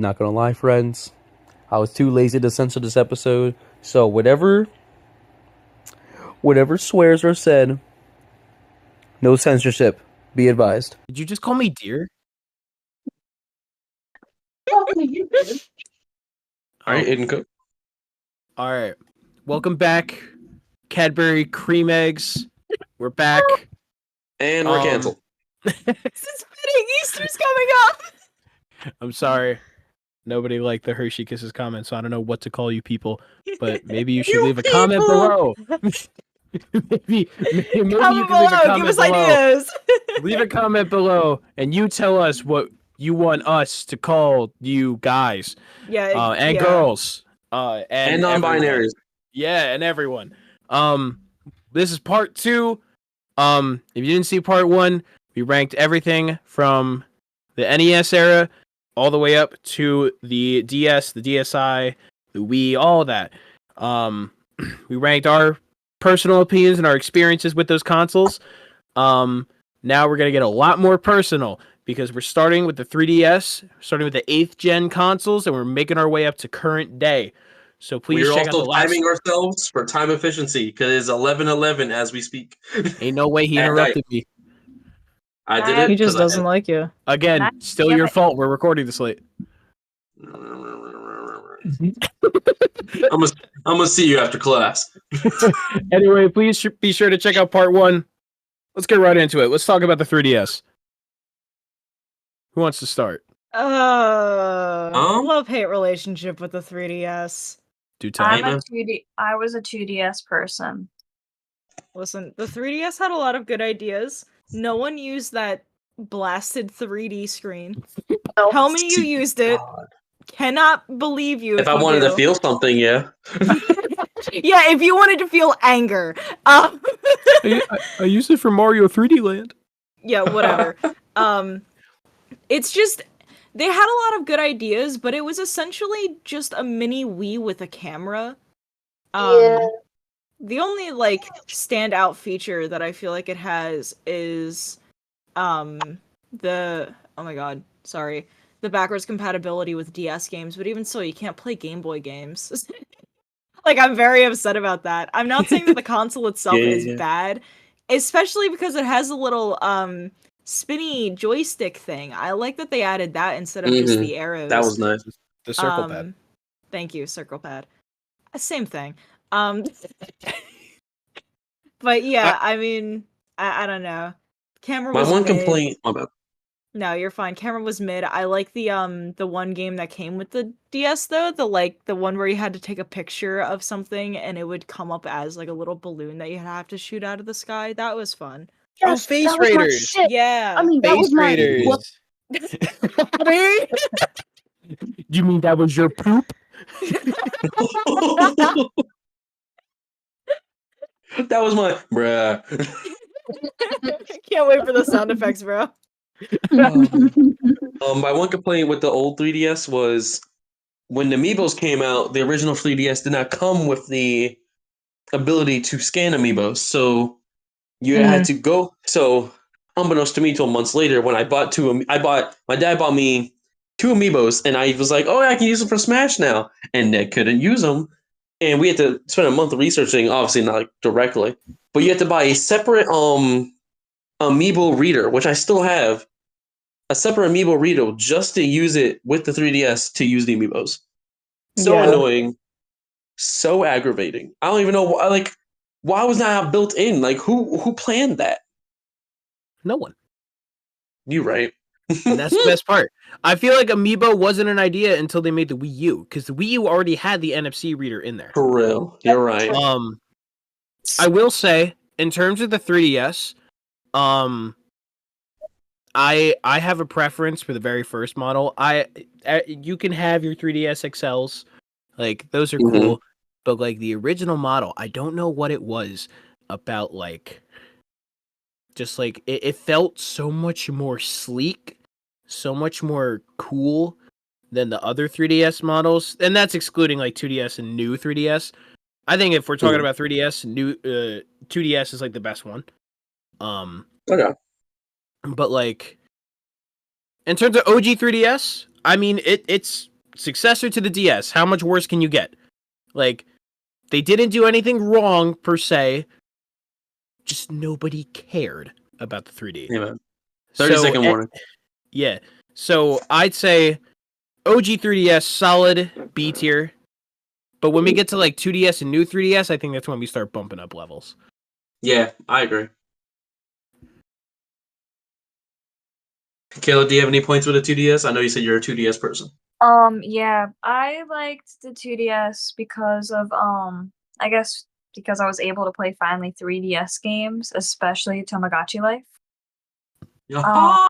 Not gonna lie, friends. I was too lazy to censor this episode, so whatever swears are said, no censorship. Be advised. Did you just call me dear? All right, Aiden, go. All right. Welcome back, Cadbury Cream Eggs. We're back. And we're canceled. This is fitting. Easter's coming up. I'm sorry. Nobody liked the Hershey Kisses comment, so I don't know what to call you people. But maybe you should leave a comment below. maybe you can leave a comment Give us below. ideas. Leave a comment below, and you tell us what you want us to call you guys. And girls. And non-binaries. Yeah, and everyone. This is part 2. If you didn't see part 1, we ranked everything from the NES era all the way up to the DS, the DSi, the Wii, all of that. We ranked our personal opinions and our experiences with those consoles. Now we're going to get a lot more personal because we're starting with the 3DS, starting with the 8th gen consoles, and we're making our way up to current day. So please check out the last... timing ourselves for time efficiency because it's 11:11 as we speak. Ain't no way he interrupted me. I did it. He just doesn't like you. Again, still your fault. We're recording this late. I'm gonna see you after class. Anyway, please be sure to check out part 1. Let's get right into it. Let's talk about the 3DS. Who wants to start? Love-hate relationship with the 3DS. Do tell. I was a 2DS person. Listen, the 3DS had a lot of good ideas. No one used that blasted 3D screen. Tell me you used it. Cannot believe you. If I wanted to feel something, yeah. Yeah, if you wanted to feel anger. I used it for Mario 3D Land. Yeah, whatever. It's just they had a lot of good ideas, but it was essentially just a mini Wii with a camera. The only standout feature that I feel like it has is the backwards compatibility with DS games, but even so you can't play Game Boy games. I'm very upset about that. I'm not saying that the console itself is bad, especially because it has a little spinny joystick thing. I like that they added that instead of just the arrows. That was nice. The circle pad. Thank you, circle pad. Same thing. But yeah, I mean, I don't know. Camera was one mid. complaint. My bad. No, you're fine. Camera was mid. I like the one game that came with the DS though, the one where you had to take a picture of something and it would come up as a little balloon that you have to shoot out of the sky. That was fun. Yes, Face Raiders. Yeah. I mean, that Face was my Raiders. You mean that was your poop? That was my bruh. Can't wait for the sound effects, bro. My one complaint with the old 3DS was when the Amiibos came out, the original 3DS did not come with the ability to scan Amiibos. So you had to go. So unbeknownst to me, 12 months later, when my dad bought me 2 Amiibos, and I was like, oh, I can use them for Smash now. And I couldn't use them. And we had to spend a month researching, obviously not directly, but you had to buy a separate Amiibo reader, which I still have, a separate Amiibo reader just to use it with the 3DS to use the Amiibos. So annoying, so aggravating. I don't even know why was that not built in? Who planned that? No one. You're right. And that's the best part. I feel like Amiibo wasn't an idea until they made the Wii U, because the Wii U already had the NFC reader in there. For real, you're right. I will say, in terms of the 3DS, I have a preference for the very first model. You can have your 3DS XLs, those are cool, but the original model, I don't know what it was about. It felt so much more sleek, so much more cool than the other 3DS models, and that's excluding 2DS and new 3DS. I think if we're talking about 3DS, new 2DS is the best one. Okay. But in terms of OG 3DS, I mean, it's successor to the DS. How much worse can you get? Like, they didn't do anything wrong per se. Just nobody cared about the 3D. Yeah, man. 30-second warning. Yeah. So I'd say OG 3DS solid B tier. But when we get to like 2DS and new 3DS, I think that's when we start bumping up levels. Yeah, I agree. Kayla, do you have any points with a 2DS? I know you said you're a 2DS person. Yeah, I liked the 2DS because of I guess because I was able to play finally 3DS games, especially Tamagotchi Life. Yeah.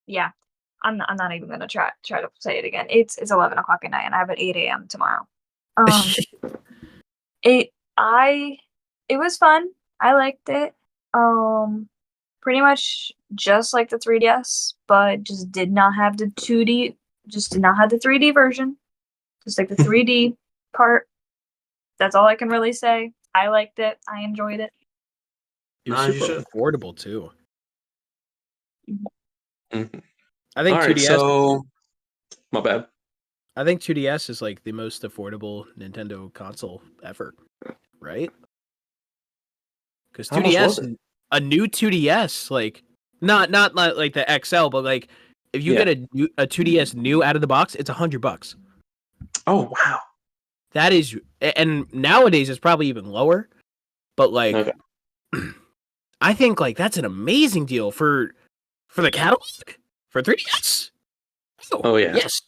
Yeah. I'm not even gonna try to say it again. It's 11 o'clock at night and I have at 8 a.m. tomorrow. It was fun. I liked it. Pretty much just like the 3DS, but just did not have the 2D, just did not have the 3D version. Just like the 3D part. That's all I can really say. I liked it. I enjoyed it. It was super affordable too. Mm-hmm. I think all right, 2DS. So, my bad. I think 2DS is like the most affordable Nintendo console ever, right? Because 2DS, a new 2DS, like not like the XL, but like if you get a 2DS new out of the box, it's $100. Oh wow, that is, and nowadays it's probably even lower. But like, I think like that's an amazing deal for the catalog for 3DS. Oh yeah, yes.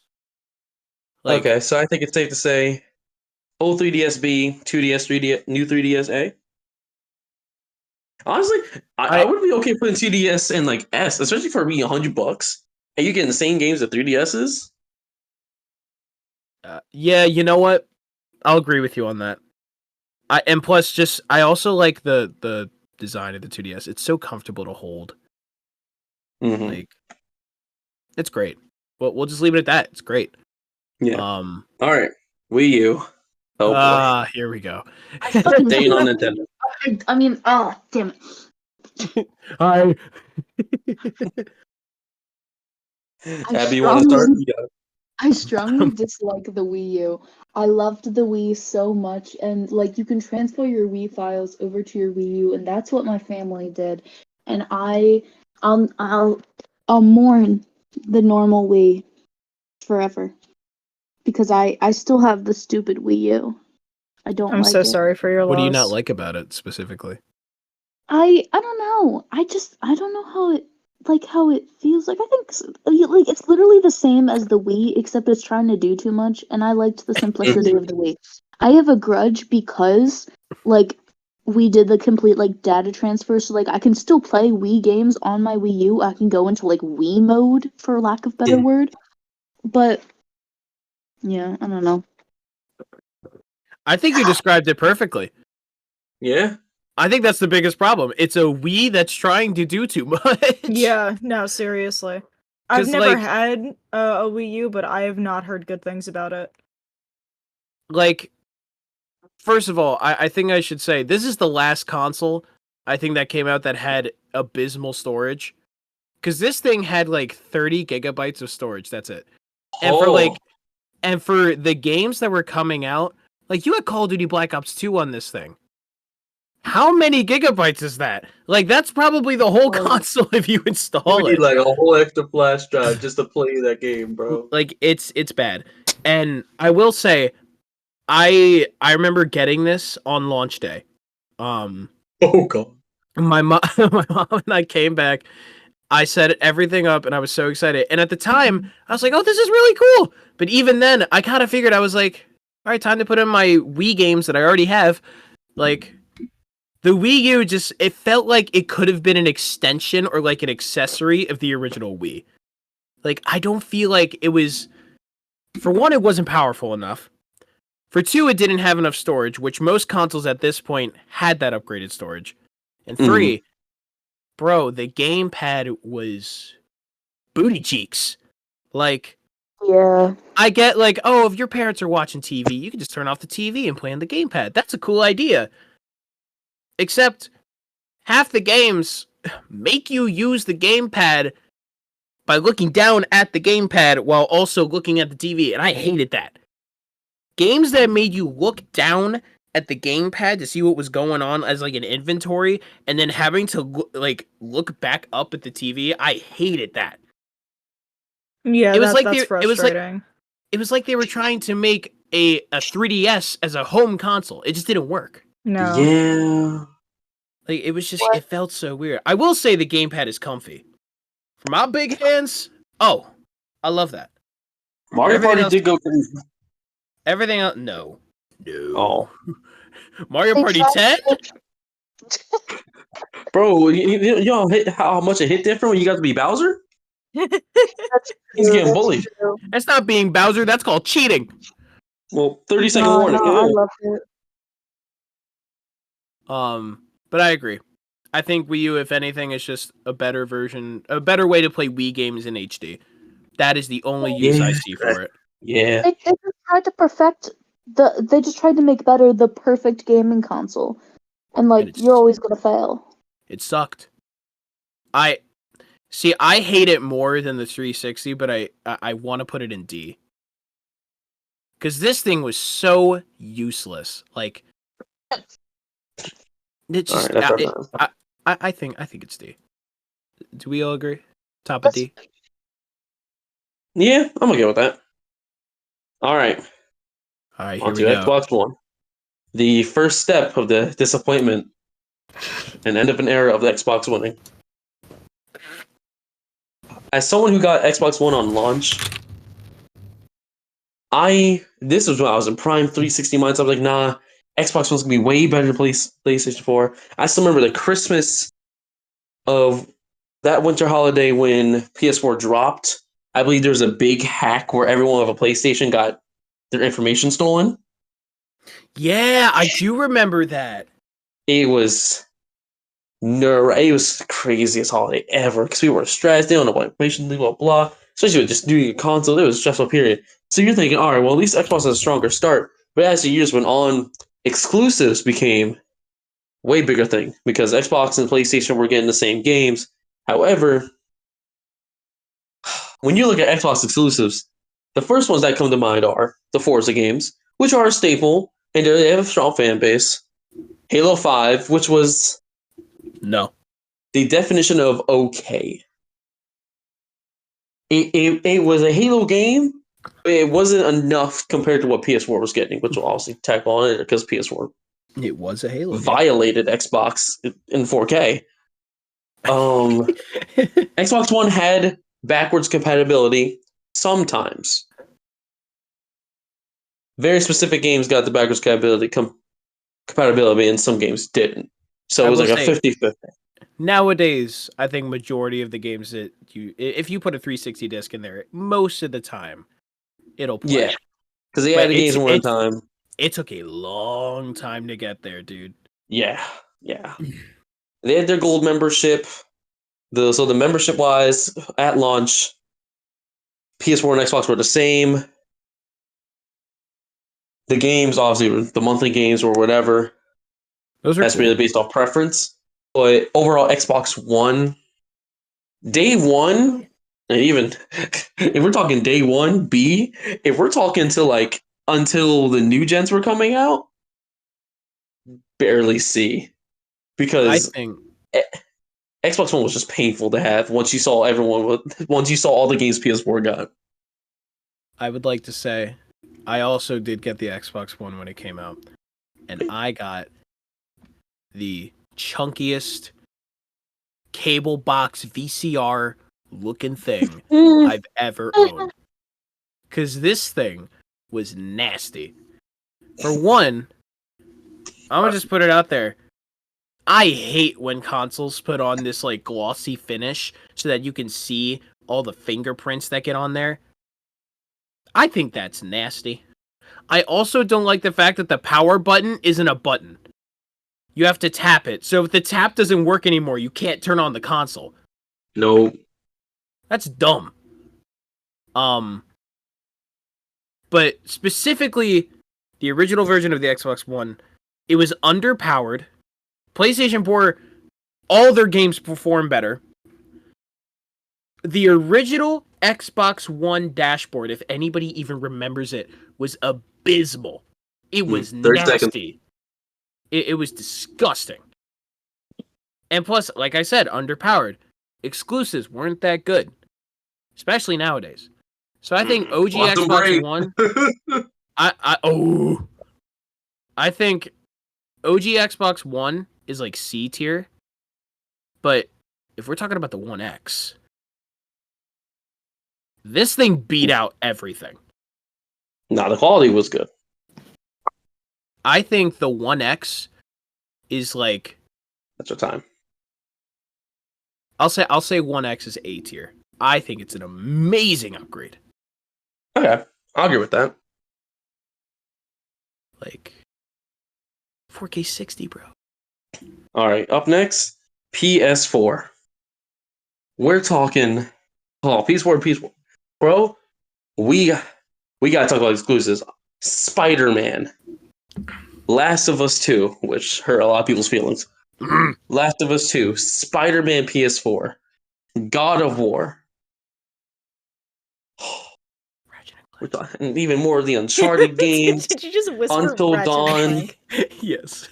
Like, okay, so I think it's safe to say, old 3DS B, 2DS, 3DS, new 3DS A. Honestly, I would be okay putting 2DS in like S, especially for me $100, and you getting the same games that 3DSs. Yeah, you know what? I'll agree with you on that. And plus, just I also like the design of the 2DS. It's so comfortable to hold. Mm-hmm. Like, it's great. Well, we'll just leave it at that. It's great. Yeah. All right. Wii U. Oh boy. Here we go. Staying on Nintendo. I mean, oh damn it. Hi. Abby, you want to start? I strongly dislike the Wii U. I loved the Wii so much, and like you can transfer your Wii files over to your Wii U, and that's what my family did. And I'll mourn the normal Wii forever because I still have the stupid Wii U. I don't. I'm so sorry for your loss. What do you not like about it specifically? I don't know. I don't know how it feels. Like I think like it's literally the same as the Wii, except it's trying to do too much. And I liked the simplicity of the Wii. I have a grudge because like we did the complete like data transfer, so like I can still play Wii games on my Wii U. I can go into like Wii mode, for lack of better word. But yeah, I don't know. I think you described it perfectly. Yeah. I think that's the biggest problem. It's a Wii that's trying to do too much. Yeah, no, seriously. I've never had a Wii U, but I have not heard good things about it. Like, first of all, I think I should say, this is the last console, I think, that came out that had abysmal storage. Because this thing had, like, 30 gigabytes of storage, that's it. And for the games that were coming out, like, you had Call of Duty Black Ops 2 on this thing. How many gigabytes is that? Like, that's probably the whole console if you install it. You need like a whole extra flash drive just to play that game, bro. Like, it's bad. And I will say, I remember getting this on launch day. Oh god. My mom and I came back. I set everything up and I was so excited. And at the time, I was like, "Oh, this is really cool." But even then, I kind of figured, I was like, "All right, time to put in my Wii games that I already have." Like, the Wii U it felt like it could have been an extension or like an accessory of the original Wii. Like, I don't feel like it was, for one, it wasn't powerful enough. For two, it didn't have enough storage, which most consoles at this point had that upgraded storage. And three, bro, the gamepad was booty cheeks. Like, yeah, I get like, oh, if your parents are watching TV, you can just turn off the TV and play on the gamepad. That's a cool idea. Except half the games make you use the gamepad by looking down at the gamepad while also looking at the TV, and I hated that. Games that made you look down at the gamepad to see what was going on as like an inventory, and then having to look back up at the TV, I hated that. Yeah, It was like that's frustrating. It was like they were trying to make a 3DS as a home console. It just didn't work. No. Yeah. Like it was just it felt so weird. I will say the gamepad is comfy. For my big hands, I love that. Mario Everything Party else- did go crazy. Everything else, no. Oh, Mario Party 10? bro, you know how much it hit different when you got to be Bowser? He's getting bullied. That's not being Bowser. That's called cheating. Well, 30-second No, warning. I loved it. But I agree. I think Wii U, if anything, is just a better version, a better way to play Wii games in HD. That is the only use I see for it. Yeah. They just tried to perfect they just tried to make better the perfect gaming console. And like you're always gonna fail. It sucked. I hate it more than the 360, but I want to put it in D. Because this thing was so useless. Like, it just, I think it's D. Do we all agree? Top of D? Yeah, I'm okay with that. All right. All right, here On we to go. Xbox One. The first step of the disappointment and end of an era of the Xbox winning. As someone who got Xbox One on launch, this was when I was in prime 360 minds. I was like, nah, Xbox One's gonna be way better than PlayStation 4. I still remember the Christmas of that winter holiday when PS4 dropped. I believe there was a big hack where everyone with a PlayStation got their information stolen. Yeah, I do remember that. It was it was the craziest holiday ever because we were stressed. They don't know what information, blah blah. Especially with just doing a console, it was a stressful period. So you're thinking, all right, well at least Xbox has a stronger start. But as the years went on, exclusives became way bigger thing because Xbox and PlayStation were getting the same games. However, when you look at Xbox exclusives, the first ones that come to mind are the Forza games, which are a staple and they have a strong fan base. Halo 5, which was No. the definition of okay. It was a Halo game, but it wasn't enough compared to what PS4 was getting, which will obviously tackle on it because PS4 It was a Halo game. violated Xbox in 4K. Xbox One had backwards compatibility sometimes. Very specific games got the backwards compatibility and some games didn't. So it was like a 50-50. Nowadays, I think majority of the games that if you put a 360 disc in there, most of the time, it'll play. Yeah, because they added games one time. It took a long time to get there, dude. Yeah. They had their gold membership. So the membership wise, at launch, PS4 and Xbox were the same. The games, obviously, the monthly games or whatever. Those are That's really based off preference. But overall, Xbox One, day one, and even if we're talking day one, B, if we're talking to like until the new gens were coming out, barely C. Because I think Xbox One was just painful to have once you saw all the games PS4 got. I would like to say I also did get the Xbox One when it came out, and I got the chunkiest cable box VCR looking thing I've ever owned. Because this thing was nasty. For one, I'm gonna just put it out there. I hate when consoles put on this like glossy finish so that you can see all the fingerprints that get on there. I think that's nasty. I also don't like the fact that the power button isn't a button. You have to tap it. So if the tap doesn't work anymore, you can't turn on the console. No. That's dumb. But specifically, the original version of the Xbox One, it was underpowered. PlayStation 4 all their games perform better. The original Xbox One dashboard, if anybody even remembers it, was abysmal. It was 30 seconds. nasty. It was disgusting. And plus, like I said, underpowered. Exclusives weren't that good. Especially nowadays. So I think OG Quantum Xbox Break. One... I think OG Xbox One is like C tier. But if we're talking about the One X... This thing beat out everything. Nah, the quality was good. I think the One X is like... That's your time. I'll say One X is A tier. I think it's an amazing upgrade. Okay, I'll agree with that. Like 4K 60, bro. All right, up next, PS4. We're talking. Oh, PS4. Bro, we gotta talk about exclusives. Spider-Man, Last of Us 2, which hurt a lot of people's feelings. Last of Us 2, Spider-Man PS4, God of War. And even more of the Uncharted games. Did you just whisper Until Ratchet and Dawn. Clank? Yes.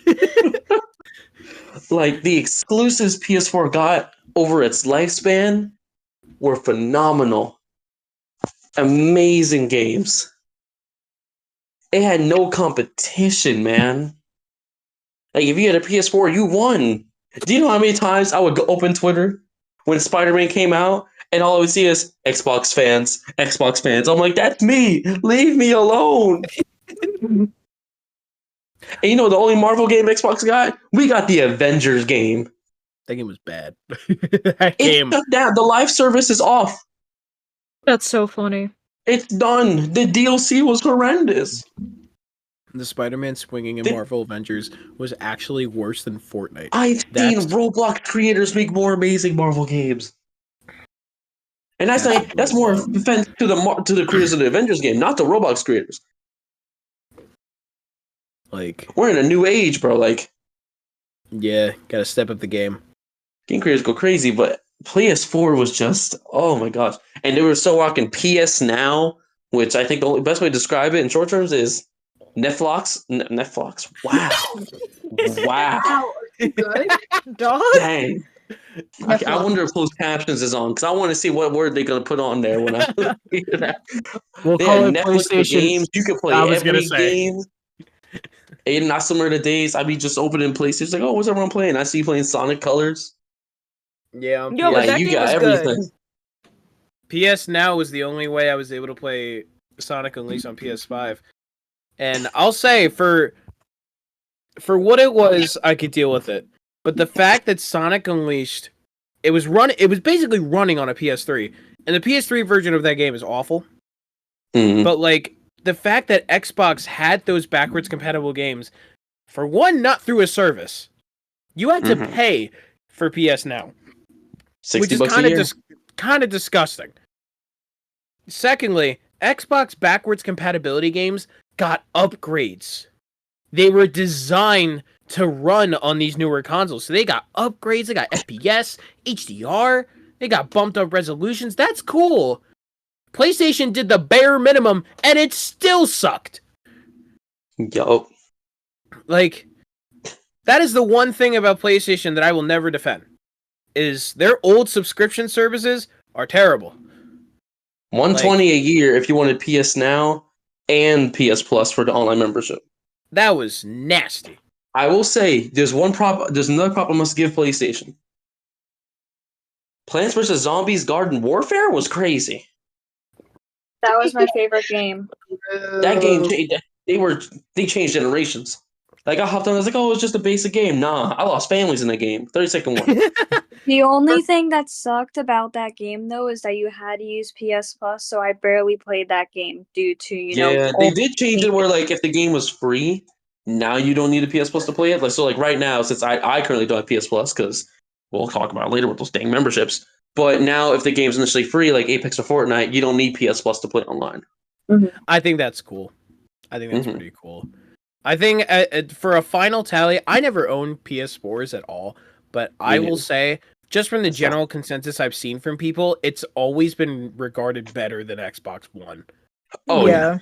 Like, the exclusives PS4 got over its lifespan were phenomenal. Amazing games. It had no competition, man. Like, if you had a PS4, you won. Do you know how many times I would go open Twitter when Spider-Man came out and all I would see is Xbox fans, Xbox fans. I'm like, that's me. Leave me alone. And you know the only Marvel game Xbox got? We got the Avengers game. That game was bad. That It's game. shut down. The live service is off. That's so funny. It's done. The DLC was horrendous. The Spider-Man swinging in Marvel Avengers was actually worse than Fortnite. I've seen Roblox creators make more amazing Marvel games. And that's more offense to the creators of the Avengers game, not the Roblox creators. Like, we're in a new age, bro. Like, yeah, gotta step up the game. Game creators go crazy, but PS4 was just, oh my gosh. And they were so rocking PS Now, which I think the only best way to describe it in short terms is Netflix. Netflix. Wow. Wow. Good. Dog. Dang. Okay, I wonder if closed captions is on because I want to see what word they're gonna put on there when I. We'll call it Netflix PlayStation games. You can play I was every gonna say. game. And not similar to days, I'd be just opening PlayStation like, oh, what's everyone playing? I see you playing Sonic Colors. Yeah, Yo, but that you game got was everything. good. PS Now was the only way I was able to play Sonic Unleashed on PS5. And I'll say for what it was, I could deal with it. But the fact that Sonic Unleashed, it was basically running on a PS3. And the PS3 version of that game is awful. Mm-hmm. But like the fact that Xbox had those backwards compatible games, for one, not through a service. You had to pay for PS Now. Which is kind of disgusting. Secondly, Xbox backwards compatibility games got upgrades. They were designed to run on these newer consoles. So they got upgrades, they got FPS, HDR, they got bumped up resolutions. That's cool. PlayStation did the bare minimum and it still sucked. Yo. Like, that is the one thing about PlayStation that I will never defend. Is their old subscription services are terrible. $120 a year if you wanted PS Now and PS Plus for the online membership. That was nasty. I will say there's another problem I must give PlayStation. Plants vs. Zombies Garden Warfare was crazy. That was my favorite game. That game they changed generations. Like I hopped on, I was like, oh, it's just a basic game. Nah, I lost families in that game. 30-second one. The only thing that sucked about that game though is that you had to use PS Plus, so I barely played that game due to, Yeah, they did change it where like if the game was free, now you don't need a PS Plus to play it. Like so like right now, since I currently don't have PS Plus because we'll talk about it later with those dang memberships. But now if the game's initially free, like Apex or Fortnite, you don't need PS Plus to play online. I think that's cool. I think that's pretty cool. I think for a final tally, I never owned PS4s at all, but I will neither. say, just from the general consensus I've seen from people, it's always been regarded better than Xbox One. Oh yeah.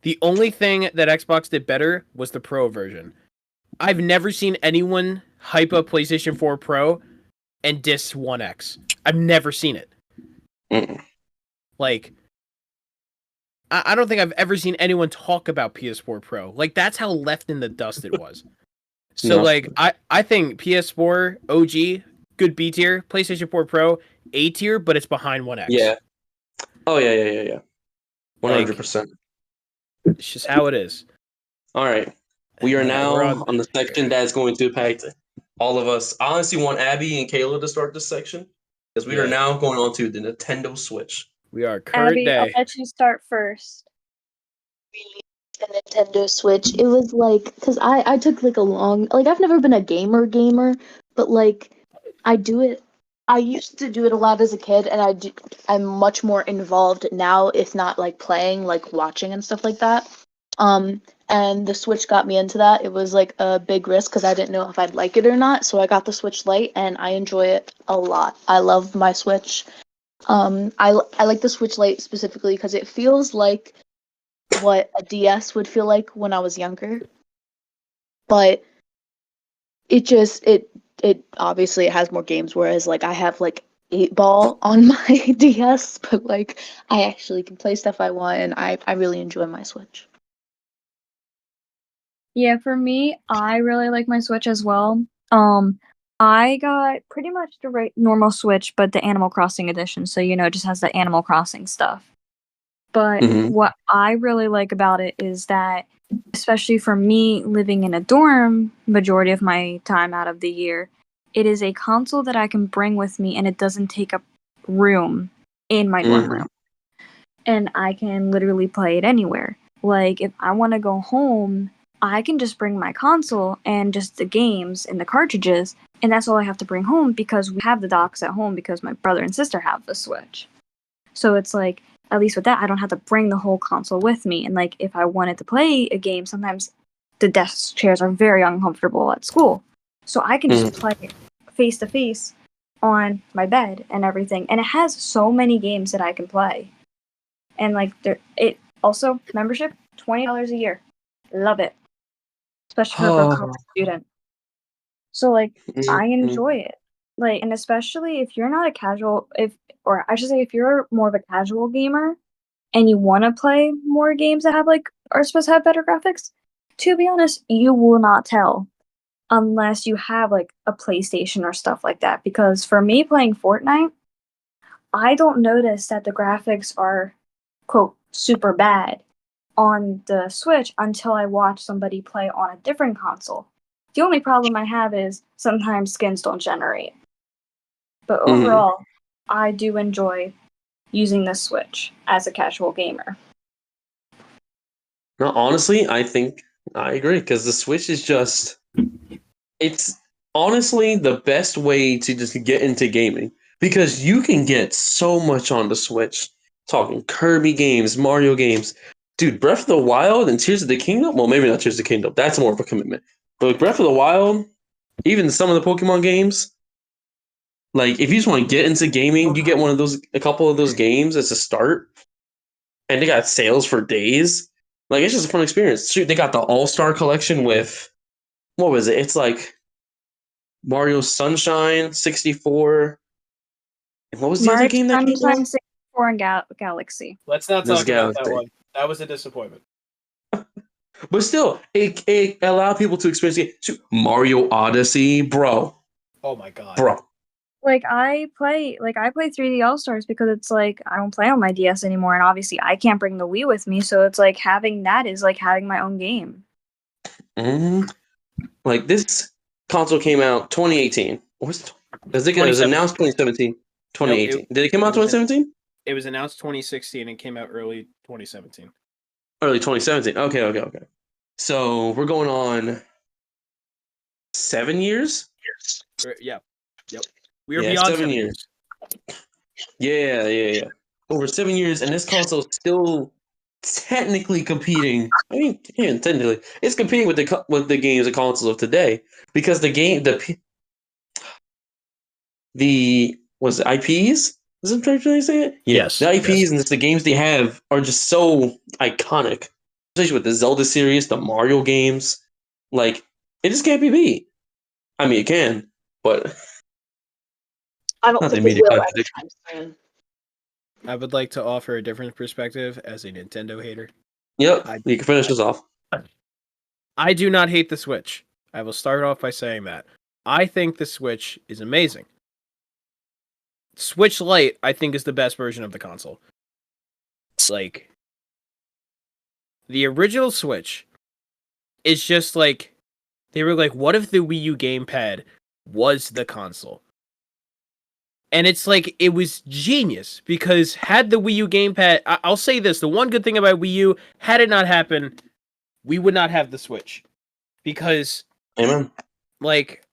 The only thing that Xbox did better was the Pro version. I've never seen anyone hype up PlayStation 4 Pro and diss One X. I've never seen it. Mm-mm. Like, I don't think I've ever seen anyone talk about PS4 Pro. Like, that's how left in the dust it was. So, No. like, I think PS4 OG, good B tier, PlayStation 4 Pro, A tier, but it's behind One X. Yeah. Oh yeah. 100%. It's just how it is. All right. We are All right, now we're on the section that's going to impact all of us. I honestly want Abby and Kayla to start this section because we are Yeah. now going on to the Nintendo Switch. We are current Abby, I'll day. let you start first. The Nintendo Switch. It was like, cause I took like a long, like I've never been a gamer, but like I do it. I used to do it a lot as a kid, and I'm much more involved now, if not like playing, like watching and stuff like that. And the Switch got me into that. It was like a big risk because I didn't know if I'd like it or not. So I got the Switch Lite, and I enjoy it a lot. I love my Switch. I like the Switch Lite specifically because it feels like what a DS would feel like when I was younger. But it obviously it has more games, whereas like I have like 8 Ball on my DS, but like I actually can play stuff I want, and I really enjoy my Switch. Yeah, for me, I really like my Switch as well. I got pretty much the normal Switch, but the Animal Crossing edition, so it just has the Animal Crossing stuff. But what I really like about it is that, especially for me living in a dorm majority of my time out of the year, it is a console that I can bring with me and it doesn't take up room in my dorm room. And I can literally play it anywhere. Like, if I want to go home, I can just bring my console and just the games and the cartridges, and that's all I have to bring home because we have the docks at home because my brother and sister have the Switch. So it's like, at least with that, I don't have to bring the whole console with me. And like, if I wanted to play a game, sometimes the desk chairs are very uncomfortable at school. So I can just play face to face on my bed and everything. And it has so many games that I can play. And like, it also, membership, $20 a year. Love it. Especially for a college student. So like, I enjoy it. Like, and especially if you're not a casual, or I should say, if you're more of a casual gamer and you want to play more games that are supposed to have better graphics, to be honest, you will not tell unless you have like a PlayStation or stuff like that. Because for me playing Fortnite, I don't notice that the graphics are, quote, super bad on the Switch until I watch somebody play on a different console. The only problem I have is sometimes skins don't generate. But overall, I do enjoy using the Switch as a casual gamer. No, honestly, I think I agree because the Switch is it's honestly the best way to just get into gaming because you can get so much on the Switch. Talking Kirby games, Mario games. Dude, Breath of the Wild and Tears of the Kingdom? Well, maybe not Tears of the Kingdom. That's more of a commitment. But like Breath of the Wild, even some of the Pokemon games, like if you just want to get into gaming, you get a couple of those games as a start, and they got sales for days. Like it's just a fun experience. Shoot, they got the All Star Collection with what was it? It's like Mario Sunshine 64. And what was the other game that came out? 64 and Galaxy. Let's not This talk about that Galaxy. one. That was a disappointment. But still, it allowed people to experience it. Shoot, Mario Odyssey, bro. Oh my god. Bro. Like I play 3D All Stars because it's like I don't play on my DS anymore, and obviously I can't bring the Wii with me, so it's like having that is like having my own game. Like this console came out 2018. It was announced 2017. 2018. Did it come out 2017? It was announced 2016 and came out early 2017. Early 2017. Okay. So we're going on 7 years? Yeah. Yep. We are beyond 7 years. Yeah. Over 7 years, and this console is still technically competing. I mean, even technically, it's competing with the games and consoles of today because was it IPs? Is it trying to say it? Yeah, Yes, the IPs yes. and just the games they have are just so iconic, especially with the Zelda series, the Mario games. Like, it just can't be beat. I mean, it can, but I don't not the think it immediate will contradiction. anytime soon. I would like to offer a different perspective as a Nintendo hater. Yep, I- you can finish this off. I do not hate the Switch. I will start off by saying that. I think the Switch is amazing. Switch Lite, I think, is the best version of the console. Like, the original Switch is just like, they were like, what if the Wii U gamepad was the console? And it's like, it was genius, because had the Wii U gamepad, I'll say this, the one good thing about Wii U, had it not happened, we would not have the Switch. Because, Amen. like,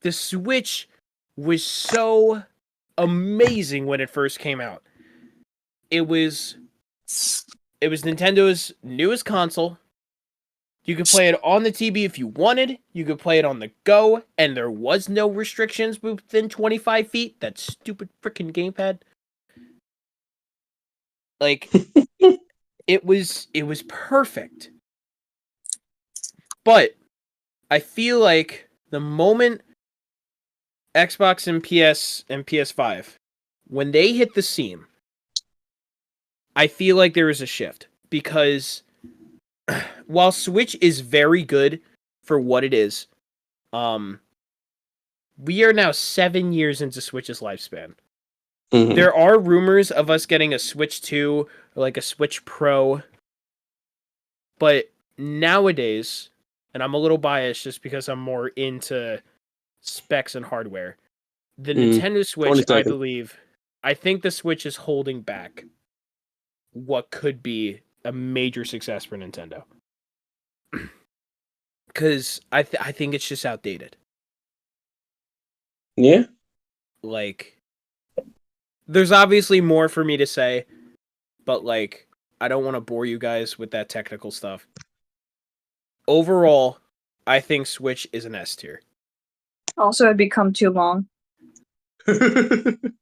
the Switch was so amazing when it first came out. It was Nintendo's newest console. You could play it on the TV if you wanted. You could play it on the go, and there was no restrictions within 25 feet. That stupid freaking gamepad. Like, it was perfect. But I feel like the moment Xbox and PS5, when they hit the seam, I feel like there is a shift, because while Switch is very good for what it is, we are now 7 years into Switch's lifespan. Mhm. There are rumors of us getting a Switch 2 or like a Switch Pro, but nowadays, and I'm a little biased just because I'm more into specs and hardware, the Nintendo Switch, I think the Switch is holding back what could be a major success for Nintendo. Because I think it's just outdated. Yeah. Like, there's obviously more for me to say, but like, I don't want to bore you guys with that technical stuff. Overall, I think Switch is an S tier. Also, it'd become too long.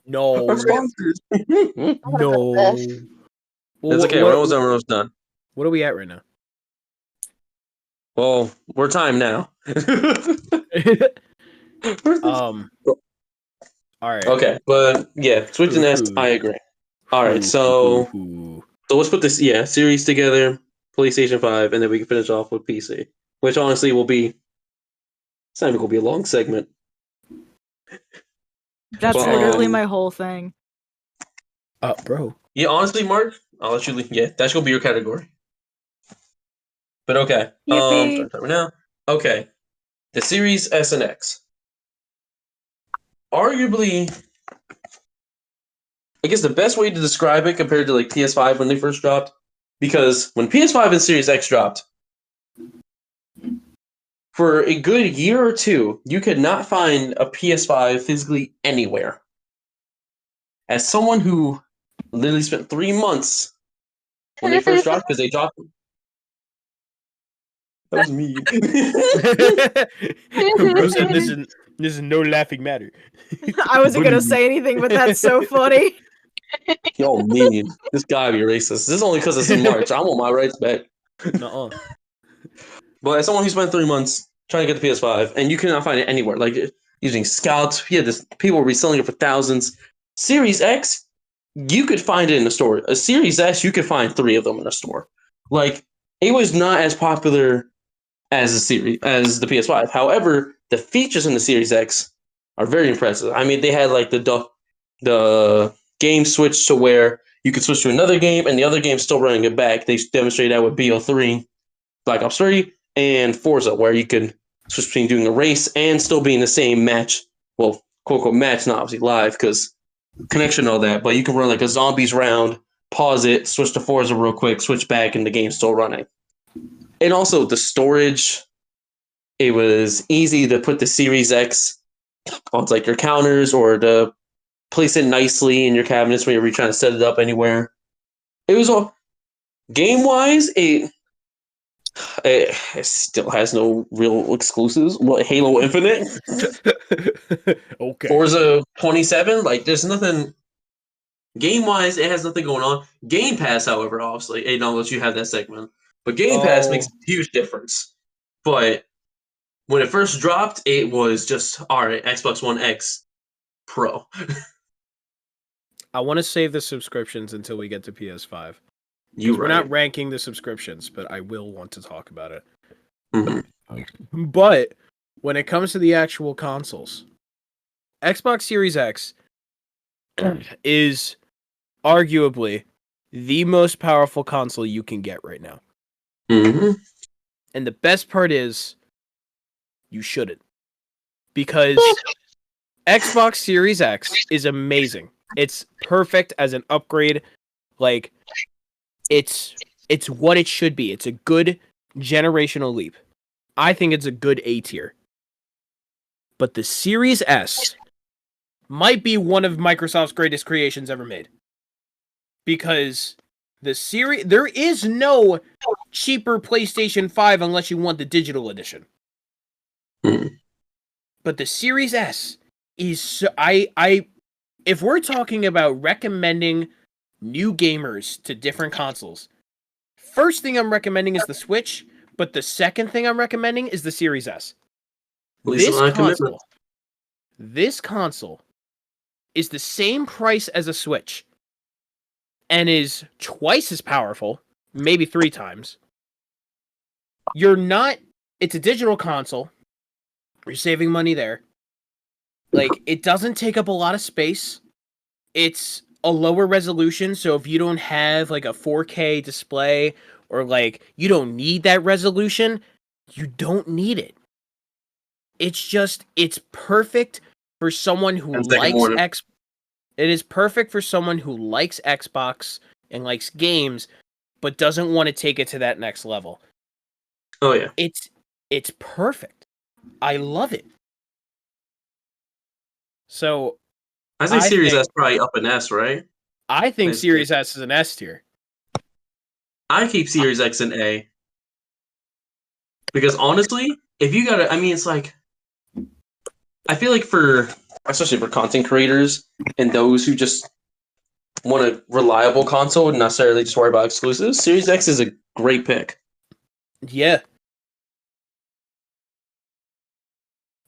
No. Our sponsors. No. Well, It's okay. We're almost done. What are we at right now? Well, we're time now. All right. Okay, but yeah, Switch and S, I agree. All right, so let's put this series together, PlayStation 5, and then we can finish off with PC, which honestly will be it's not even gonna be a long segment. That's But, literally my whole thing. Bro. Yeah, honestly, Mark, I'll let you leave. Yeah, that's gonna be your category. But okay, Yippee. start timer now. Okay, the Series S and X, arguably, I guess the best way to describe it compared to like PS5 when they first dropped, because when PS5 and Series X dropped, for a good year or two, you could not find a PS5 physically anywhere. As someone who literally spent 3 months when they first dropped, because they dropped them. That was me. Bro said this is no laughing matter. I wasn't gonna say anything, but that's so funny. Yo, mean. This gotta be racist. This is only because it's in March. I want my rights back. Nuh-uh. But as someone who spent 3 months trying to get the PS5, and you cannot find it anywhere, like using scouts, people were reselling it for thousands. Series X, you could find it in a store. A Series S, you could find 3 of them in a store. Like, it was not as popular as the PS5. However, the features in the Series X are very impressive. I mean, they had like the game switch to where you could switch to another game, and the other game's still running it back. They demonstrated that with BO3, Black Ops 3, and Forza, where you could switch between doing a race and still being the same match. Well, quote unquote match, not obviously live because connection and all that, but you can run like a zombies round, pause it, switch to Forza real quick, switch back, and the game's still running. And also the storage, it was easy to put the Series X on like your counters or to place it nicely in your cabinets when you're trying to set it up anywhere. It was all game wise, it It still has no real exclusives. What, Halo Infinite? Okay. Forza 27? Like, there's nothing. Game wise, it has nothing going on. Game Pass, however, obviously, it don't let you have that segment. But Game Pass makes a huge difference. But when it first dropped, it was just, alright, Xbox One X Pro. I want to save the subscriptions until we get to PS5. We're We're not ranking the subscriptions, but I will want to talk about it. Mm-hmm. But when it comes to the actual consoles, Xbox Series X is arguably the most powerful console you can get right now. Mm-hmm. And the best part is, you shouldn't. Because Xbox Series X is amazing. It's perfect as an upgrade. Like, it's what it should be. It's a good generational leap. I think it's a good A tier. But the Series S might be one of Microsoft's greatest creations ever made. Because there is no cheaper PlayStation 5 unless you want the digital edition. Mm-hmm. But the Series S is if we're talking about recommending new gamers to different consoles, first thing I'm recommending is the Switch, but the second thing I'm recommending is the Series S. This console is the same price as a Switch and is twice as powerful, maybe 3 times. It's a digital console. You're saving money there. Like, it doesn't take up a lot of space. It's a lower resolution, so if you don't have like a 4K display or like you don't need that resolution, you don't need it. It's perfect for someone who likes It is perfect for someone who likes Xbox and likes games but doesn't want to take it to that next level. Oh yeah. It's perfect. I love it. So I think Series S probably up an S, right? I think Series S is an S tier. I keep Series X an A. Because honestly, if you gotta, I mean, it's like, I feel like especially for content creators and those who just want a reliable console and not necessarily just worry about exclusives, Series X is a great pick. Yeah.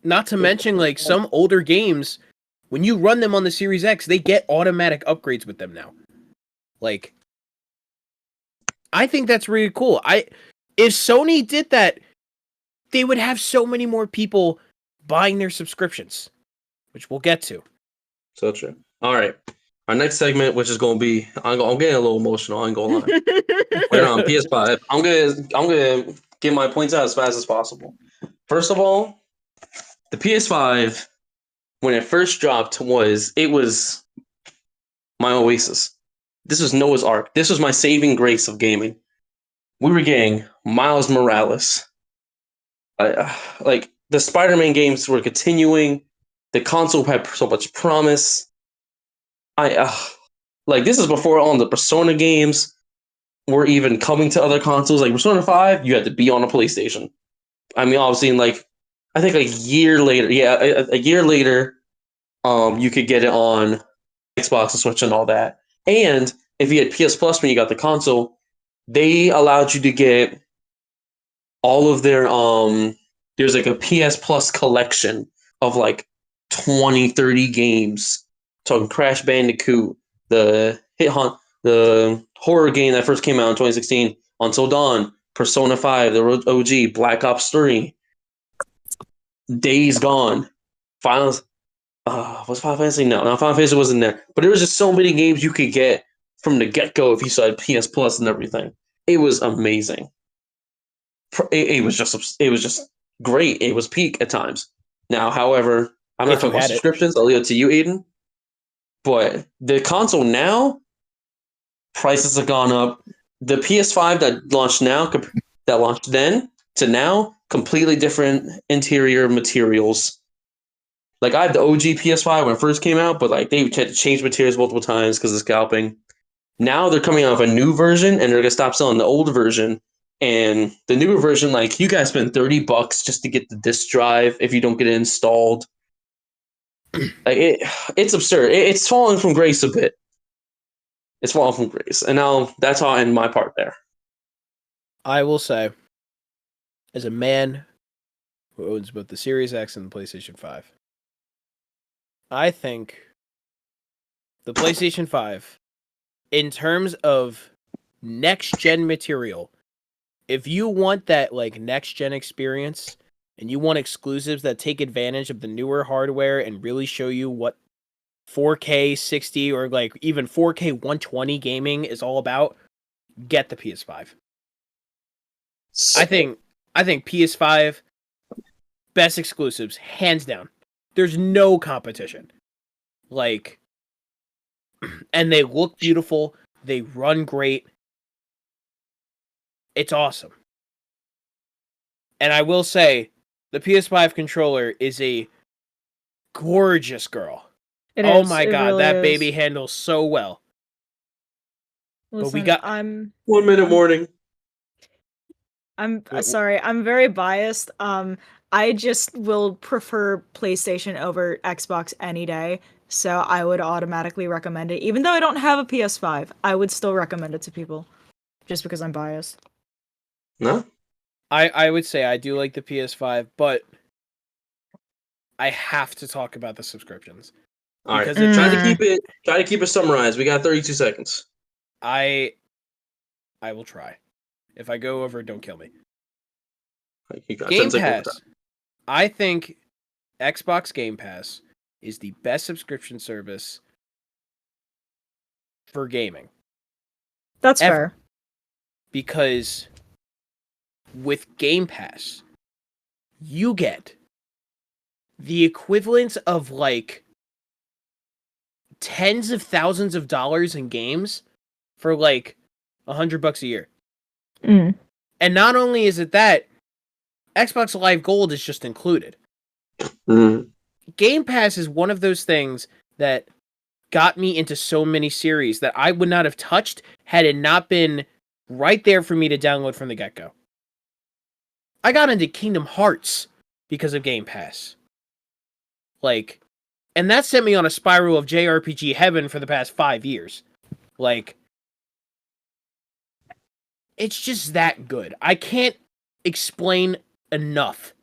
Not to mention, like, some older games, when you run them on the Series X, they get automatic upgrades with them now. Like, I think that's really cool. If Sony did that, they would have so many more people buying their subscriptions, which we'll get to. So true. All right. Our next segment, which is going to be, I'm getting a little emotional. I ain't going to lie. We're on PS5. I'm gonna get my points out as fast as possible. First of all, the PS5, when it first dropped, was my oasis. This was Noah's Ark. This was my saving grace of gaming. We were getting Miles Morales. Like, the Spider-Man games were continuing. The console had so much promise. Like, this is before all the Persona games were even coming to other consoles. Like, Persona 5, you had to be on a PlayStation. I mean, obviously, I think a year later, a year later, you could get it on Xbox and Switch and all that. And if you had PS Plus when you got the console, they allowed you to get all of their there's like a PS Plus collection of like 20, 30 games. Talking Crash Bandicoot, the the horror game that first came out in 2016, Until Dawn, Persona 5, the OG, Black Ops 3, Days Gone, was Final Fantasy? No, Final Fantasy wasn't there. But there was just so many games you could get from the get-go if you saw PS Plus and everything. It was amazing. It was just great. It was peak at times. Now, however, I'm not talking about subscriptions. I'll leave it to you, Aiden. But the console now, prices have gone up. The PS5 that launched then to now, completely different interior materials. Like, I had the OG PS5 when it first came out, but like they had to change materials multiple times because of scalping. Now they're coming out with a new version, and they're gonna stop selling the old version, And the newer version, like you guys spend $30 just to get the disc drive if you don't get it installed. Like it's absurd. It's fallen from grace a bit. It's fallen from grace, and now that's how I end my part there. I will say, as a man who owns both the Series X and the PlayStation 5, I think the PlayStation 5, in terms of next-gen material, if you want that like next-gen experience and you want exclusives that take advantage of the newer hardware and really show you what 4K 60 or like even 4K 120 gaming is all about, get the PS5. I think PS5 best exclusives hands down. There's no competition. Like, and they look beautiful, they run great. It's awesome. And I will say the PS5 controller is a gorgeous girl. Oh my god, really that is. baby handles so well. Listen, But we got 1 minute warning. I'm sorry, I'm very biased. I just will prefer PlayStation over Xbox any day, so I would automatically recommend it. Even though I don't have a PS5, I would still recommend it to people, just because I'm biased. No? I would say I do like the PS5, but I have to talk about the subscriptions. All right. Because Try to keep it summarized. We got 32 seconds. I will try. If I go over, don't kill me. You got 10 Game seconds. Pass. I think Xbox Game Pass is the best subscription service for gaming. That's Ever. fair. Because with Game Pass, you get the equivalent of like tens of thousands of dollars in games for like $100 a year. Mm. And not only is it that, Xbox Live Gold is just included. Game Pass is one of those things that got me into so many series that I would not have touched had it not been right there for me to download from the get-go. I got into Kingdom Hearts because of Game Pass. Like, and that sent me on a spiral of JRPG heaven for the past 5 years. Like, it's just that good. I can't explain enough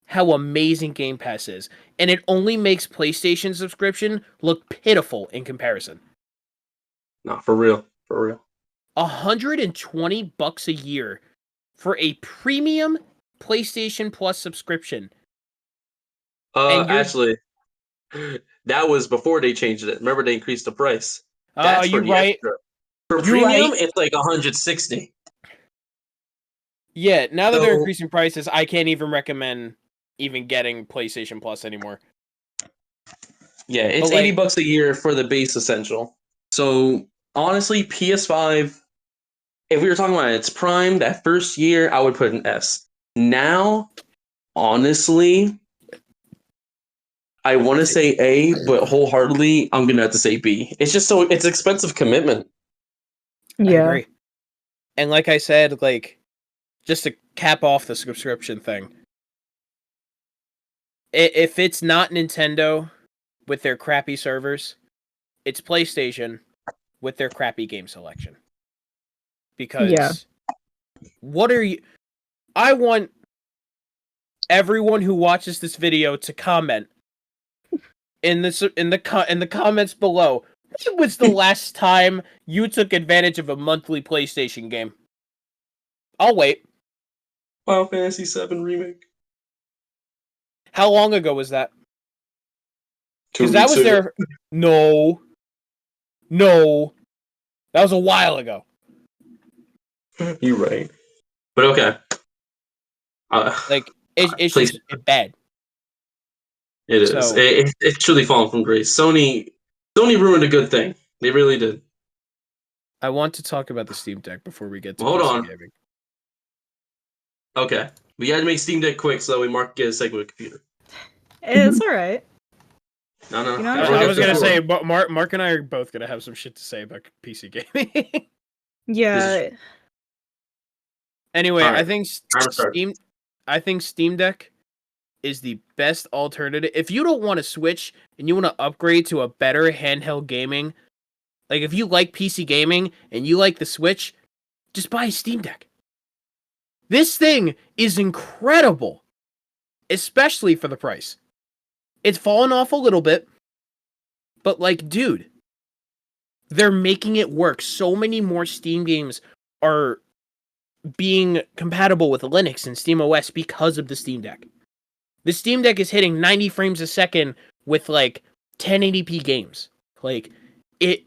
how amazing Game Pass is, and it only makes PlayStation subscription look pitiful in comparison. No, for real. For real. $120 a year for a premium PlayStation Plus subscription. Actually, that was before they changed it. Remember, they increased the price. Are you right? Extra. For You're premium, right. it's like 160. Yeah, now that So- they're increasing prices, I can't even recommend even getting PlayStation Plus anymore. Yeah, it's But, like- $80 a year for the base essential. So honestly, PS5, if we were talking about its prime, that first year, I would put an S. Now, honestly, I want to say A, but wholeheartedly, I'm gonna have to say B. It's just it's expensive commitment. I Yeah. agree. And like I said, like, just to cap off the subscription thing, if it's not Nintendo with their crappy servers, it's PlayStation with their crappy game selection. Because what are you... I want everyone who watches this video to comment in the comments below. When was the last time you took advantage of a monthly PlayStation game? I'll wait. Final Fantasy VII Remake. How long ago was that? 2 Because that weeks was ago. their... No. That was a while ago. You're right. But okay. Like, it's Please. just bad. It is. So- It's truly fallen from grace. Sony ruined a good thing. They really did. I want to talk about the Steam Deck before we get to Hold PC on. gaming. Okay. We gotta make Steam Deck quick so that way Mark can get a segment computer. It's alright. No. You know, everyone I gets was the gonna floor. say, but Mark and I are both gonna have some shit to say about PC gaming. Yeah. Anyway, All right. I think Steam Deck is the best alternative. If you don't want to switch and you want to upgrade to a better handheld gaming, like if you like PC gaming and you like the Switch, just buy a Steam Deck. This thing is incredible, especially for the price. It's fallen off a little bit, but like, dude, they're making it work. So many more Steam games are being compatible with Linux and SteamOS because of the Steam Deck. The Steam Deck is hitting 90 frames a second with like 1080p games. Like it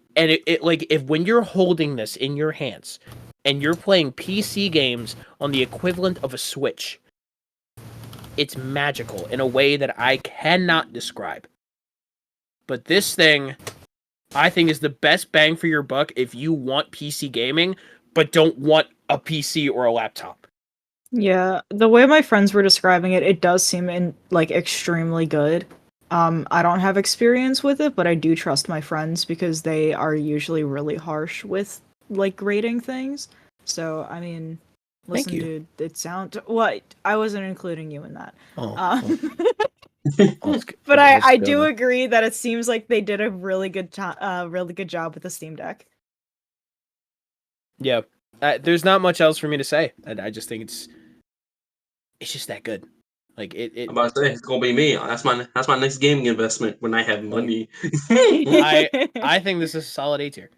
like if when you're holding this in your hands and you're playing PC games on the equivalent of a Switch, it's magical in a way that I cannot describe. But this thing, I think, is the best bang for your buck if you want PC gaming but don't want a PC or a laptop. Yeah, the way my friends were describing it, it does seem extremely good. I don't have experience with it, but I do trust my friends because they are usually really harsh with like grading things. So, I mean, Thank listen, you. dude, it sounds what I wasn't including you in that. But I do agree that it seems like they did a really good job with the Steam Deck. Yeah, there's not much else for me to say. I just think it's just that good. Like it. I'm about to say it's gonna be me. That's my next gaming investment when I have money. I think this is a solid A tier.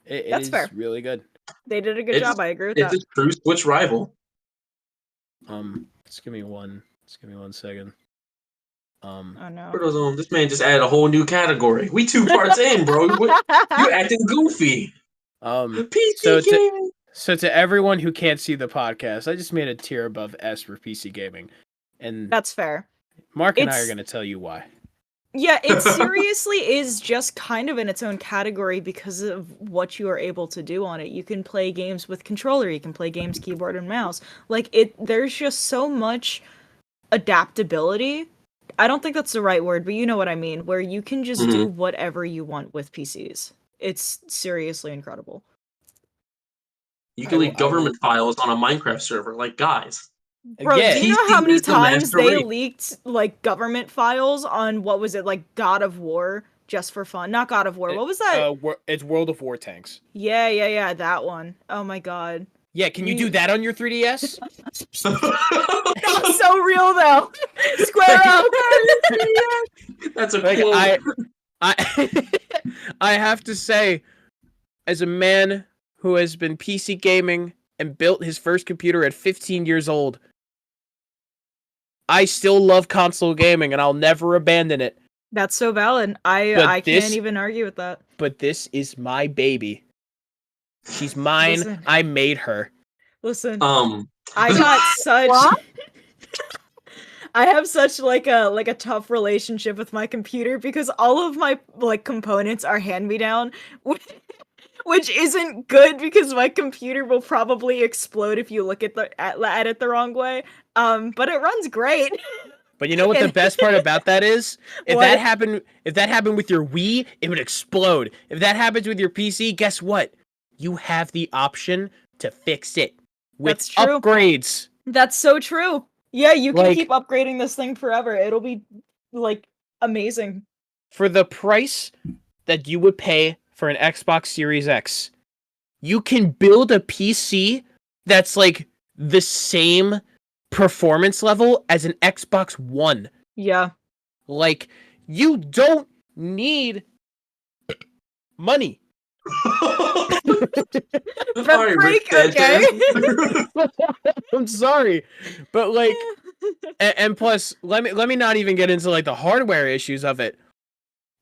It That's is fair. really good. They did a good job. I agree with It's that. a true Switch rival. Just give me one second. Oh no. This man just added a whole new category. We 2 parts in, bro. You acting goofy. PC gaming. So to everyone who can't see the podcast, I just made a tier above S for PC gaming, and That's fair. Mark and I are going to tell you why. Yeah, it seriously is just kind of in its own category because of what you are able to do on it. You can play games with controller, you can play games keyboard and mouse. There's just so much adaptability. I don't think that's the right word, but you know what I mean, where you can just do whatever you want with PCs. It's seriously incredible. You can leak government files on a Minecraft server, like guys. Bro, Yeah. do you know how many is the times master they race. leaked like government files on what was it, like God of War, just for fun? Not God of War. What was that? It's World of War tanks. Yeah, that one. Oh my god. Yeah, can you do that on your 3DS? That's so real though. Square up. That's a Like quote. I have to say, as a man who has been PC gaming and built his first computer at 15 years old, I still love console gaming and I'll never abandon it. That's so valid. I can't even argue with that. But this is my baby. She's mine. Listen. I made her. Listen. I got such I have such like a tough relationship with my computer because all of my like components are hand-me-down, which isn't good because my computer will probably explode if you look at it the wrong way. But it runs great. But you know what the best part about that is? If What? that happened with your Wii, it would explode. If that happens with your PC, guess what? You have the option to fix it with That's true. upgrades. That's so true. Yeah, you can Like- keep upgrading this thing forever. It'll be like amazing. For the price that you would pay for an Xbox Series X, you can build a PC that's like the same performance level as an Xbox One. Yeah. Like, you don't need money. Alright, Rick okay. I'm sorry, but like, and plus, let me not even get into like the hardware issues of it.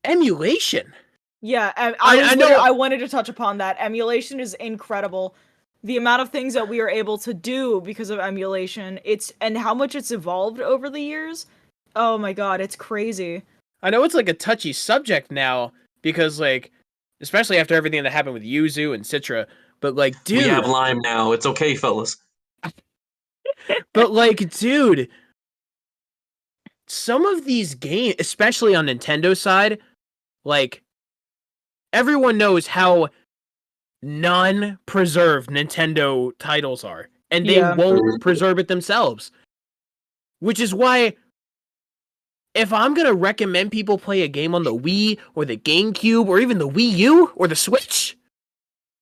Emulation. Yeah, I know- I wanted to touch upon that. Emulation is incredible. The amount of things that we are able to do because of emulation, and how much it's evolved over the years. Oh my god, it's crazy. I know it's like a touchy subject now because like, especially after everything that happened with Yuzu and Citra, but like, dude, We have Lime now. It's okay, fellas. but like, dude, some of these games, especially on Nintendo side, like, everyone knows how non-preserved Nintendo titles are. and they won't preserve it themselves. Which is why, if I'm going to recommend people play a game on the Wii or the GameCube or even the Wii U or the Switch,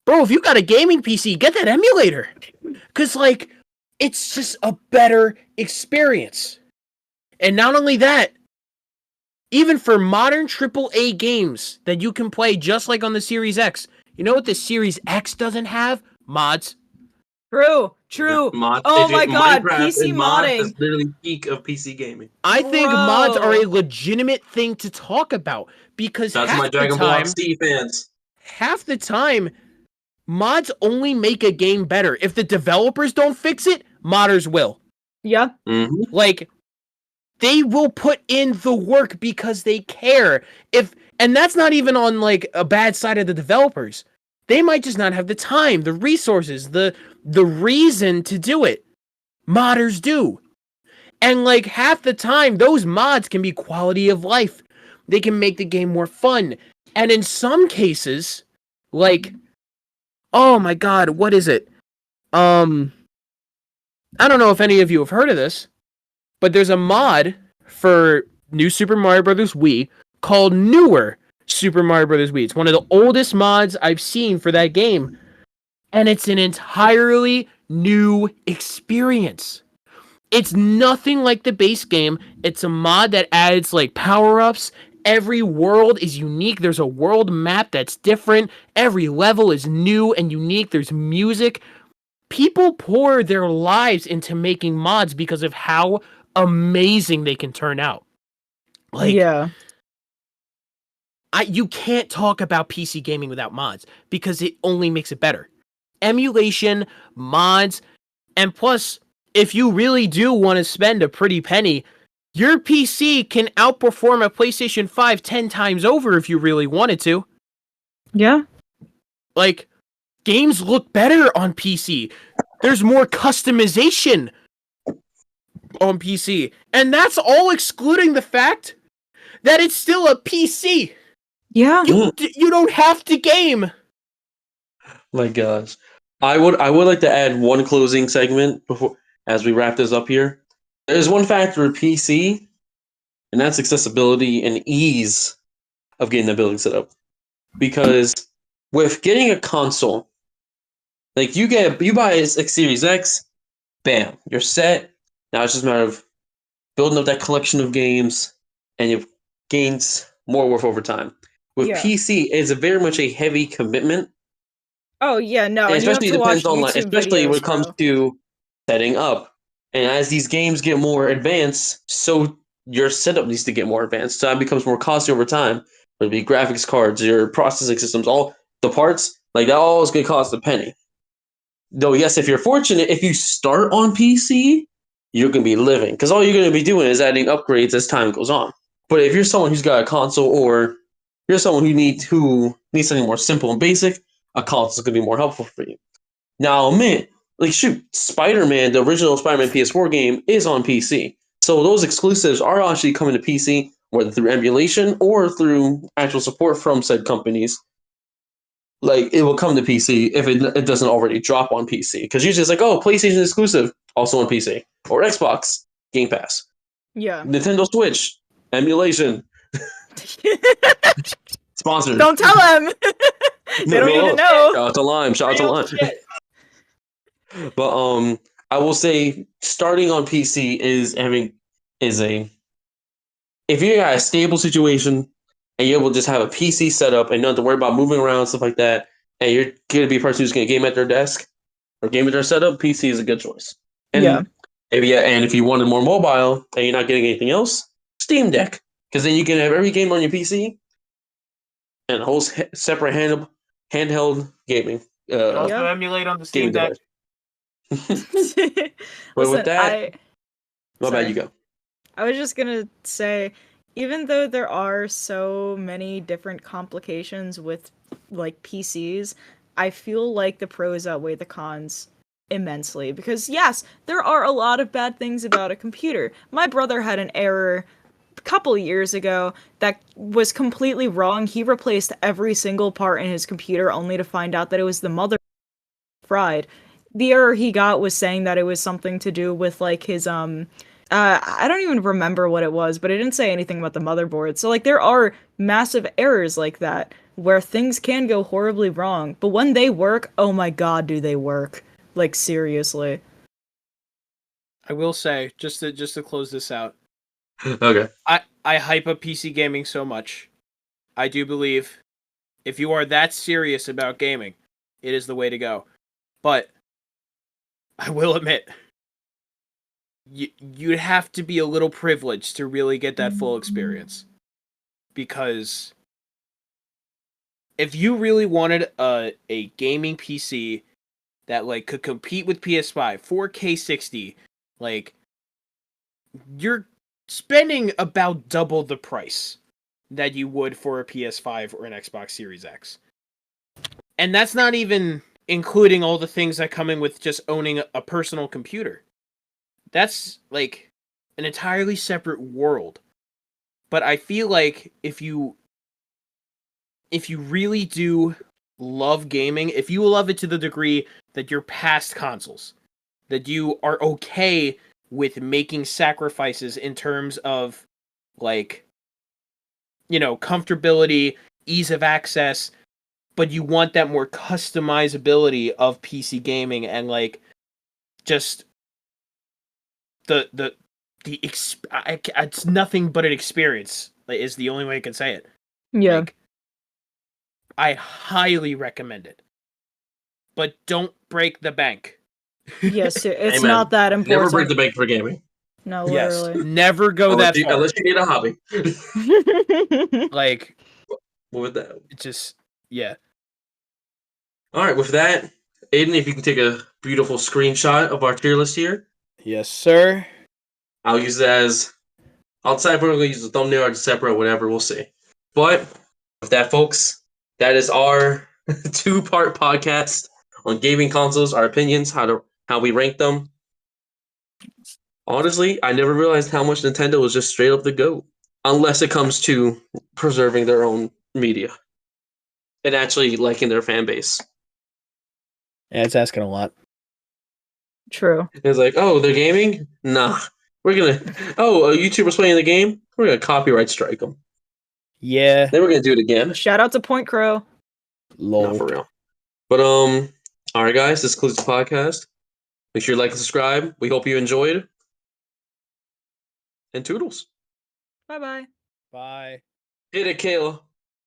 bro, if you got a gaming PC, get that emulator. Because, like, it's just a better experience. And not only that, even for modern AAA games that you can play just like on the Series X, you know what the Series X doesn't have? Mods. True. Mods, Oh my god, Minecraft PC and mods modding. is literally peak of PC gaming. I think mods are a legitimate thing to talk about because That's my Dragon Ball Z fans. Half the time, mods only make a game better. If the developers don't fix it, modders will. Yeah. Mm-hmm. Like, they will put in the work because they care. And that's not even on like a bad side of the developers. They might just not have the time, the resources, the reason to do it. Modders do. And like half the time, those mods can be quality of life. They can make the game more fun. And in some cases, like, oh my god, what is it? I don't know if any of you have heard of this, but there's a mod for New Super Mario Bros. Wii called Newer Super Mario Bros. Wii. It's one of the oldest mods I've seen for that game. And it's an entirely new experience. It's nothing like the base game. It's a mod that adds like power-ups. Every world is unique. There's a world map that's different. Every level is new and unique. There's music. People pour their lives into making mods because of how amazing they can turn out. Like, yeah. You can't talk about PC gaming without mods because it only makes it better. Emulation, mods, and plus, if you really do want to spend a pretty penny, your PC can outperform a PlayStation 5 10 times over if you really wanted to. Yeah. Like, games look better on PC. There's more customization on PC. And that's all excluding the fact that it's still a PC. Yeah. You don't have to game. My gosh. I would like to add one closing segment before as we wrap this up here. There's one factor of PC, and that's accessibility and ease of getting the building set up. Because with getting a console, like you buy a Series X, bam, you're set. Now it's just a matter of building up that collection of games, and you've gained more worth over time. With PC, it's very much a heavy commitment. Oh yeah, no, and especially you have to depends on watch YouTube especially videos, when it comes bro. to setting up. And as these games get more advanced, so your setup needs to get more advanced. So that becomes more costly over time. Whether it be graphics cards, your processing systems, all the parts, like that all is going to cost a penny. Though yes, if you're fortunate, if you start on PC, you're going to be living because all you're going to be doing is adding upgrades as time goes on. But if you're someone who's got a console or you're someone who needs something more simple and basic, a console is going to be more helpful for you. Now, I'll admit, like shoot, Spider-Man, the original Spider-Man PS4 game, is on PC. So those exclusives are actually coming to PC, whether through emulation or through actual support from said companies. Like, it will come to PC if it doesn't already drop on PC. Because usually it's like, oh, PlayStation exclusive, also on PC. Or Xbox, Game Pass. Yeah. Nintendo Switch, emulation. Sponsored. Don't tell them. They don't need to know. Shout out to Lime. Shout out to Lime. But I will say starting on PC is if you got a stable situation and you're able to just have a PC set up and not to worry about moving around stuff like that, and you're gonna be a person who's gonna game at their desk or game at their setup, PC is a good choice. And if you wanted more mobile and you're not getting anything else, Steam Deck, because then you can have every game on your PC and a whole separate handheld gaming. Also emulate on the Steam Deck. But with that, how about you go? I was just gonna say, even though there are so many different complications with like PCs, I feel like the pros outweigh the cons immensely. Because yes, there are a lot of bad things about a computer. My brother had an error a couple years ago that was completely wrong. He replaced every single part in his computer only to find out that it was the mother fried. the error he got was saying that it was something to do with like his I don't even remember what it was, but it didn't say anything about the motherboard. So like there are massive errors like that where things can go horribly wrong, but when they work, oh my god, do they work. Like seriously. I will say, just to close this out, Okay. I hype up PC gaming so much. I do believe if you are that serious about gaming, it is the way to go. But I will admit, you'd have to be a little privileged to really get that full experience. Because if you really wanted a gaming PC that like could compete with PS5, 4K 60, like you're spending about double the price that you would for a PS5 or an Xbox Series X. And that's not even including all the things that come in with just owning a personal computer. That's like an entirely separate world. But I feel like if you really do love gaming, if you love it to the degree that you're past consoles, that you are okay with making sacrifices in terms of like, you know, comfortability, ease of access, but you want that more customizability of PC gaming and like just it's nothing but an experience is the only way I can say it. Yeah. Like, I highly recommend it, but don't break the bank. Yes, it's Amen. not that important. Never break the bank for gaming. No, Yes, literally. never go Unless that far. unless you need a hobby. Like, With that. it just, yeah. All right, with that, Aiden, if you can take a beautiful screenshot of our tier list here, Yes, sir. I'll use it as. I'll decide if we're going to use the thumbnail or separate, whatever, we'll see. But with that, folks, that is our 2-part podcast on gaming consoles, our opinions, how we rank them. Honestly, I never realized how much Nintendo was just straight up the GOAT, unless it comes to preserving their own media and actually liking their fan base. Yeah, it's asking a lot. True. It's like, oh, they're gaming? Nah. We're gonna. Oh, a YouTuber's playing the game? We're gonna copyright strike them. Yeah. Then we're gonna do it again. Shout out to Point Crow. Lol. Not for real. But all right, guys, this concludes the podcast. Make sure you like and subscribe. We hope you enjoyed. And toodles. Bye bye. Bye. Hit it, Kayla.